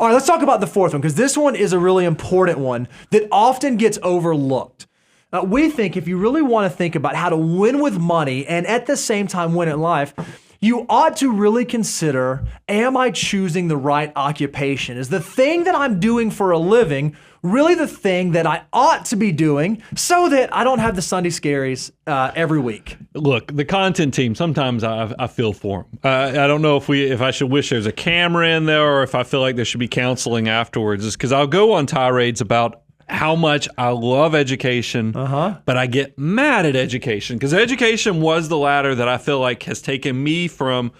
All right, let's talk about the fourth one, because this one is a really important one that often gets overlooked. We think if you really want to think about how to win with money and at the same time win in life, you ought to really consider, am I choosing the right occupation? Is the thing that I'm doing for a living really the thing that I ought to be doing so that I don't have the Sunday scaries every week? Look, the content team, sometimes I feel for them. I don't know if I should wish there's a camera in there or if I feel like there should be counseling afterwards. Just because I'll go on tirades about how much I love education, but I get mad at education because education was the ladder that I feel like has taken me from,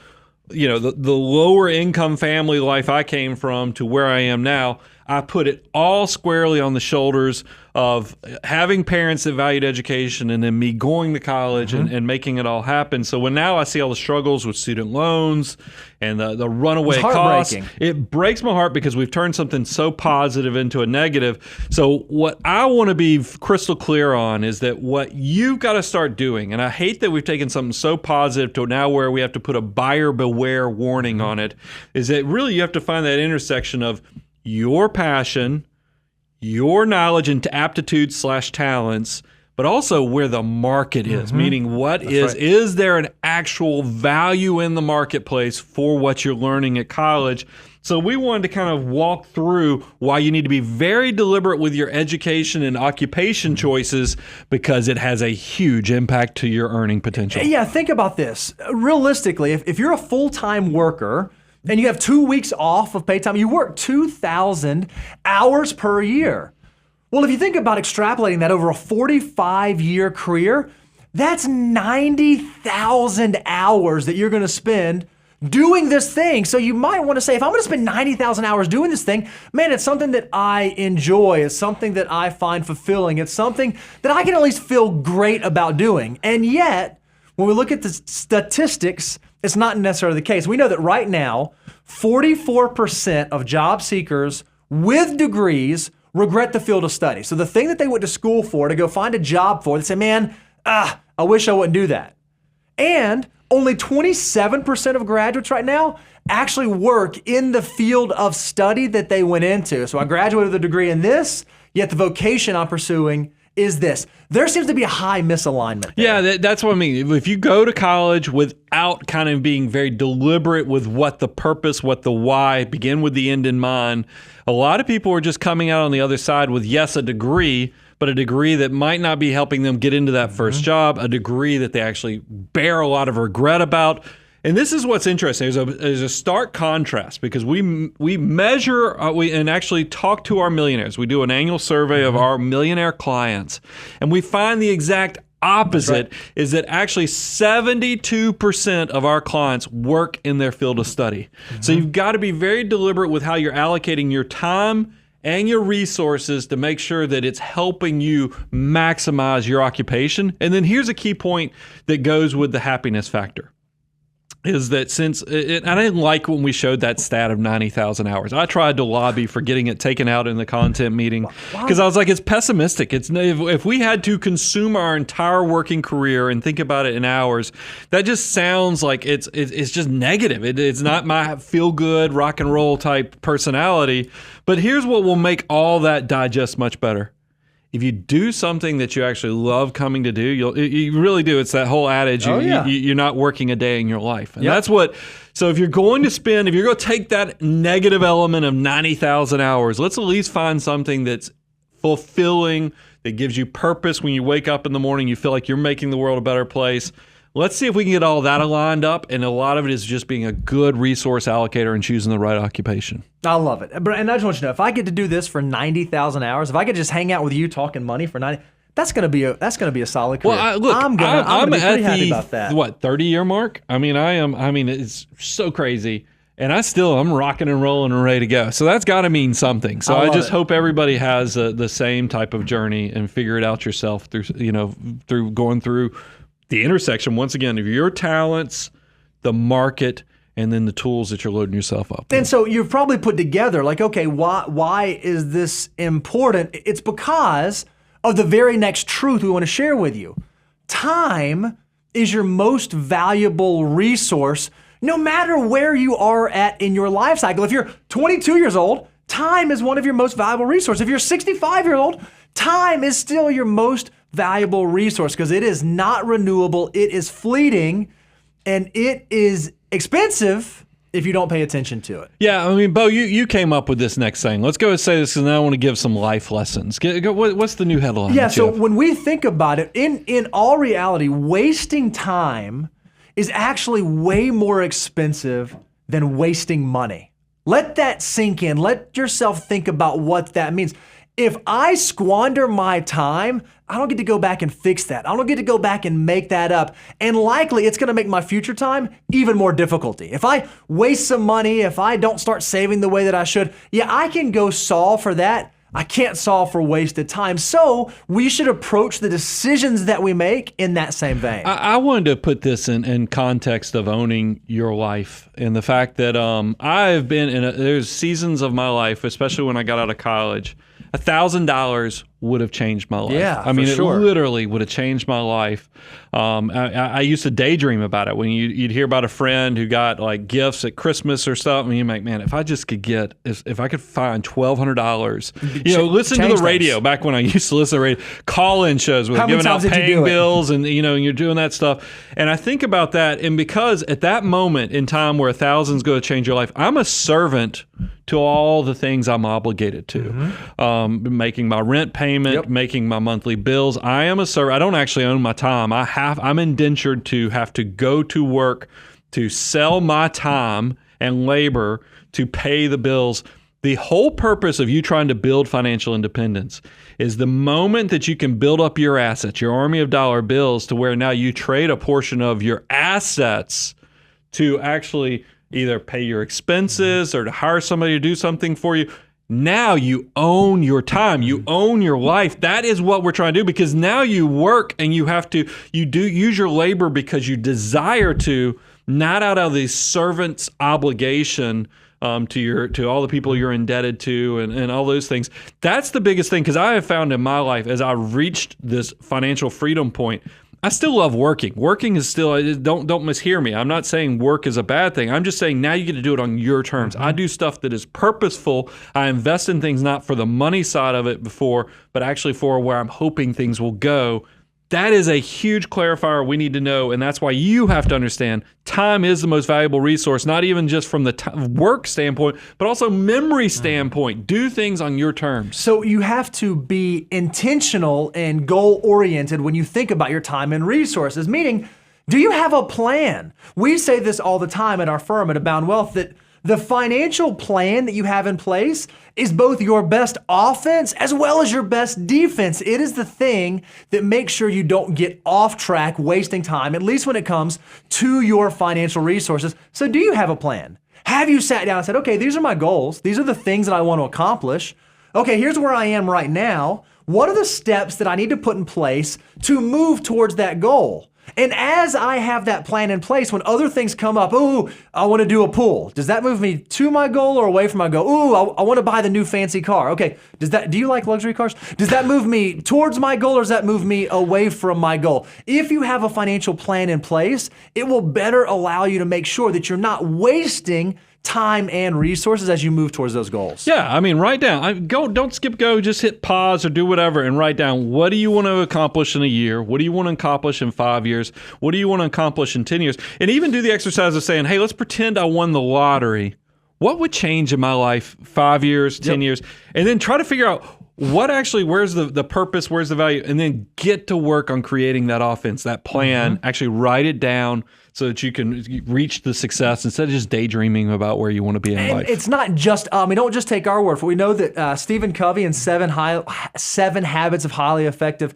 the lower income family life I came from to where I am now. I put it all squarely on the shoulders of having parents that valued education and then me going to college and making it all happen. So when now I see all the struggles with student loans and the runaway costs, it breaks my heart because we've turned something so positive into a negative. So what I want to be crystal clear on is that what you've got to start doing, and I hate that we've taken something so positive to now where we have to put a buyer beware warning on it, is that really you have to find that intersection of your passion, your knowledge and aptitudes/talents, but also where the market is, meaning is there an actual value in the marketplace for what you're learning at college? So we wanted to kind of walk through why you need to be very deliberate with your education and occupation choices because it has a huge impact to your earning potential. Yeah, think about this. Realistically, if you're a full-time worker, and you have 2 weeks off of paid time, you work 2,000 hours per year. Well, if you think about extrapolating that over a 45-year career, that's 90,000 hours that you're going to spend doing this thing. So you might want to say, if I'm going to spend 90,000 hours doing this thing, man, it's something that I enjoy. It's something that I find fulfilling. It's something that I can at least feel great about doing. And yet, when we look at the statistics, it's not necessarily the case. We know that right now, 44% of job seekers with degrees regret the field of study. So the thing that they went to school for, to go find a job for, they say, man, I wish I wouldn't do that. And only 27% of graduates right now actually work in the field of study that they went into. So I graduated with a degree in this, yet the vocation I'm pursuing is this. There seems to be a high misalignment there. Yeah, that's what I mean. If you go to college without kind of being very deliberate with what the purpose, what the why, begin with the end in mind, a lot of people are just coming out on the other side with, yes, a degree, but a degree that might not be helping them get into that first job, a degree that they actually bear a lot of regret about. And this is what's interesting. There's a stark contrast because we measure and actually talk to our millionaires. We do an annual survey of our millionaire clients, and we find the exact opposite is that actually 72% of our clients work in their field of study. So you've got to be very deliberate with how you're allocating your time and your resources to make sure that it's helping you maximize your occupation. And then here's a key point that goes with the happiness factor. Is that I didn't like when we showed that stat of 90,000 hours. I tried to lobby for getting it taken out in the content meeting because I was like, it's pessimistic. If we had to consume our entire working career and think about it in hours, that just sounds like it's just negative. It's not my feel good rock and roll type personality. But here's what will make all that digest much better. If you do something that you actually love coming to do, you really do. It's that whole adage, you're not working a day in your life. And that's what, so if you're going to take that negative element of 90,000 hours, let's at least find something that's fulfilling, that gives you purpose when you wake up in the morning, you feel like you're making the world a better place. Let's see if we can get all that aligned up, and a lot of it is just being a good resource allocator and choosing the right occupation. I love it. And I just want you to know, if I get to do this for 90,000 hours, if I could just hang out with you talking money for 90, that's going to be a solid career. Well, I'm gonna be pretty happy about that. 30-year mark? It's so crazy. And I'm rocking and rolling and ready to go. So that's got to mean something. So I just hope everybody has the same type of journey and figure it out yourself through going through the intersection, once again, of your talents, the market, and then the tools that you're loading yourself up with. And so you've probably put together, like, okay, why is this important? It's because of the very next truth we want to share with you. Time is your most valuable resource, no matter where you are at in your life cycle. If you're 22 years old, time is one of your most valuable resources. If you're a 65-year-old, time is still your most valuable resource because it is not renewable, it is fleeting, and it is expensive if you don't pay attention to it. Yeah, I mean, Bo, you came up with this next thing. Let's go and say this because now I want to give some life lessons. What's the new headline? Yeah, so when we think about it, in all reality, wasting time is actually way more expensive than wasting money. Let that sink in. Let yourself think about what that means. If I squander my time, I don't get to go back and fix that. I don't get to go back and make that up. And likely it's going to make my future time even more difficulty. If I waste some money, if I don't start saving the way that I should, yeah, I can go solve for that. I can't solve for wasted time. So we should approach the decisions that we make in that same vein. I wanted to put this in context of owning your life and the fact that I've been there's seasons of my life, especially when I got out of college, $1,000 would have changed my life. Yeah, I mean, for sure. It literally would have changed my life. I used to daydream about it when you'd hear about a friend who got like gifts at Christmas or something. You're like, man, if I just could get, if I could find $1,200, listen to the radio things. Back when I used to listen to radio, call-in shows with giving out paying bills and, you're doing that stuff. And I think about that. And because at that moment in time where $1,000's going to change your life, I'm a servant to all the things I'm obligated to, making my rent payment, making my monthly bills. I am a servant. I don't actually own my time. I'm indentured to have to go to work to sell my time and labor to pay the bills. The whole purpose of you trying to build financial independence is the moment that you can build up your assets, your army of dollar bills, to where now you trade a portion of your assets to actually either pay your expenses or to hire somebody to do something for you. Now you own your time. You own your life. That is what we're trying to do, because now you work and you do use your labor because you desire to, not out of the servant's obligation to all the people you're indebted to and all those things. That's the biggest thing, because I have found in my life as I reached this financial freedom point, I still love working. Working is still, don't mishear me. I'm not saying work is a bad thing. I'm just saying now you get to do it on your terms. I do stuff that is purposeful. I invest in things not for the money side of it before, but actually for where I'm hoping things will go. That is a huge clarifier we need to know, and that's why you have to understand time is the most valuable resource, not even just from the work standpoint, but also memory standpoint. Do things on your terms. So you have to be intentional and goal-oriented when you think about your time and resources, meaning, do you have a plan? We say this all the time at our firm at Abound Wealth, that the financial plan that you have in place is both your best offense as well as your best defense. It is the thing that makes sure you don't get off track wasting time, at least when it comes to your financial resources. So do you have a plan? Have you sat down and said, okay, these are my goals. These are the things that I want to accomplish. Okay, here's where I am right now. What are the steps that I need to put in place to move towards that goal? And as I have that plan in place, when other things come up, ooh, I want to do a pool. Does that move me to my goal or away from my goal? Ooh, I want to buy the new fancy car. Okay, do you like luxury cars? Does that move me towards my goal or does that move me away from my goal? If you have a financial plan in place, it will better allow you to make sure that you're not wasting time and resources as you move towards those goals. Yeah, I mean, write down. Don't skip go. Just hit pause or do whatever and write down, what do you want to accomplish in a year? What do you want to accomplish in 5 years? What do you want to accomplish in 10 years? And even do the exercise of saying, hey, let's pretend I won the lottery. What would change in my life 5 years, 10 years? And then try to figure out what actually, where's the purpose, where's the value? And then get to work on creating that offense, that plan. Actually write it down so that you can reach the success instead of just daydreaming about where you want to be in life. It's not just, don't just take our word for it. We know that Stephen Covey in Seven Habits of Highly Effective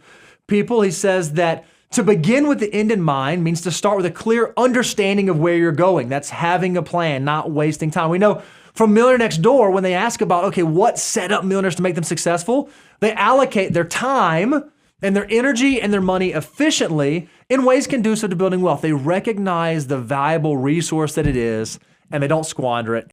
People, he says that to begin with the end in mind means to start with a clear understanding of where you're going. That's having a plan, not wasting time. We know from Millionaire Next Door, when they ask about, okay, what set up millionaires to make them successful, they allocate their time and their energy and their money efficiently in ways conducive to building wealth. They recognize the valuable resource that it is, and they don't squander it.